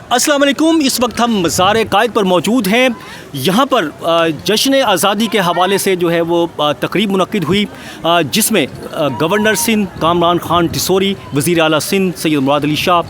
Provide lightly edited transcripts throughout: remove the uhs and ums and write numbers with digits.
अस्सलाम वालेकुम। इस वक्त हम मज़ार कायद पर मौजूद हैं। यहाँ पर जश्न आज़ादी के हवाले से जो है वो तकरीब मुनक्किद हुई, जिसमें गवर्नर सिंध कामरान खान टिसोरी, वज़ीर आला सिंध सैयद मुराद अली शाह,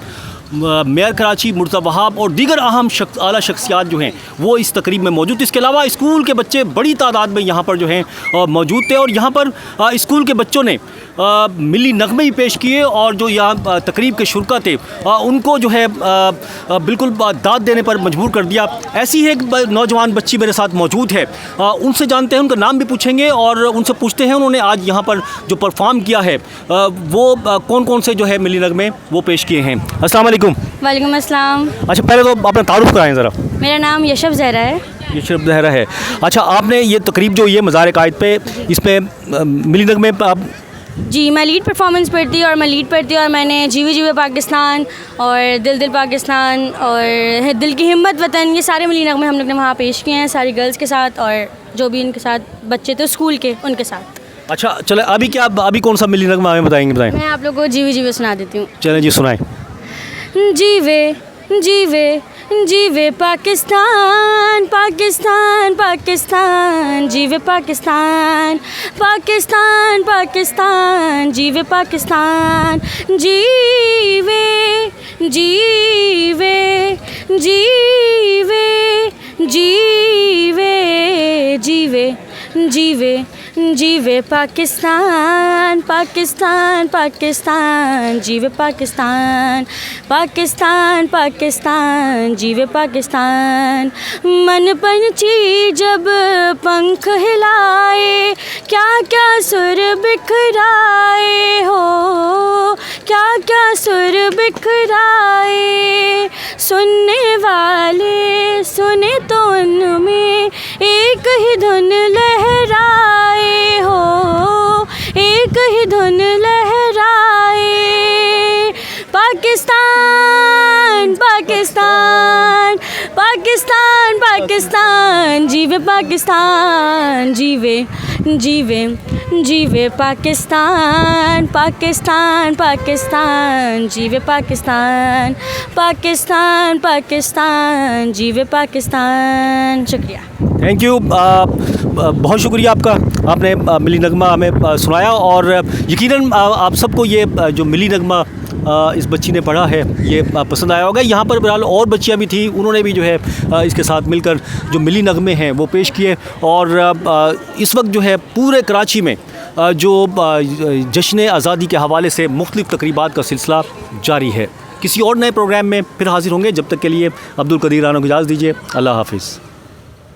मेयर कराची मुर्तज़ा वहाब और दीगर अहम आला शख्सियात जो हैं वो इस तकरीब में मौजूद। इसके अलावा स्कूल के बच्चे बड़ी तादाद में यहाँ पर जो हैं मौजूद थे और यहाँ पर स्कूल के बच्चों ने मिली नगमे ही पेश किए और जो यहाँ तकरीब के शुरका थे उनको जो है बिल्कुल दाद देने पर मजबूर कर दिया। ऐसी ही एक नौजवान बच्ची मेरे साथ मौजूद है, उनसे जानते हैं, उनका नाम भी पूछेंगे और उनसे पूछते हैं उन्होंने आज यहाँ पर जो परफॉर्म किया है वो कौन कौन से जो है मिली नगमे वो पेश किए हैं। अस्सलाम वालेकुम। वालेकुम अस्सलाम। अच्छा, पहले तो अपना तारुफ कराएं ज़रा। मेरा नाम यशब ज़हरा है। यशब ज़हरा है। अच्छा, आपने ये तकरीब जो ये मज़ार कायद पे इस पर मिली नगमे आप जी, मैं लीड परफॉर्मेंस पढ़ती और मैंने जीवे जीवे पाकिस्तान और दिल दिल पाकिस्तान और दिल की हिम्मत वतन, ये सारे मिली नगमे हम लोग ने वहाँ पेश किए हैं सारी गर्ल्स के साथ और जो भी इनके साथ बच्चे थे स्कूल के उनके साथ। अच्छा चले, अभी कौन सा मिली नगमा हमें बताएं? मैं आप लोगों को जीवे जीवे सुना देती हूँ। चलें जी, सुनाएं। जीवे जीवे जीवे पाकिस्तान पाकिस्तान पाकिस्तान, जीवे पाकिस्तान पाकिस्तान पाकिस्तान, जीवे पाकिस्तान, जीवे जीवे जीवे जीवे जीवे जीवे जीवे पाकिस्तान पाकिस्तान पाकिस्तान, जीवे पाकिस्तान पाकिस्तान पाकिस्तान, जीवे पाकिस्तान। मन पंछी जब पंख हिलाए, क्या क्या सुर बिखराए हो, क्या क्या सुर बिखराए। सुनने वाले सुने तो उनमें एक ही धुन लहराए हो, एक ही धुन लहराए। पाकिस्तान पाकिस्तान पाकिस्तान पाकिस्तान, जीवे पाकिस्तान, जीवे जीवे जीवे पाकिस्तान पाकिस्तान पाकिस्तान, जीवे पाकिस्तान पाकिस्तान पाकिस्तान, जीवे पाकिस्तान। शुक्रिया, थैंक यू। बहुत शुक्रिया आपका, आपने मिली नगमा हमें सुनाया और यकीनन आप सबको ये जो मिली नगमा इस बच्ची ने पढ़ा है ये पसंद आया होगा। यहाँ पर बहरहाल और बच्चियाँ भी थी, उन्होंने भी जो है इसके साथ मिलकर जो मिली नगमे हैं वो पेश किए और इस वक्त जो है पूरे कराची में जो जश्न आज़ादी के हवाले से मुख्तलिफ़ तकरीबात का सिलसिला जारी है। किसी और नए प्रोग्राम में फिर हाजिर होंगे, जब तक के लिए अब्दुल कदीर राना को इजाज़त दीजिए। अल्लाह हाफिज़।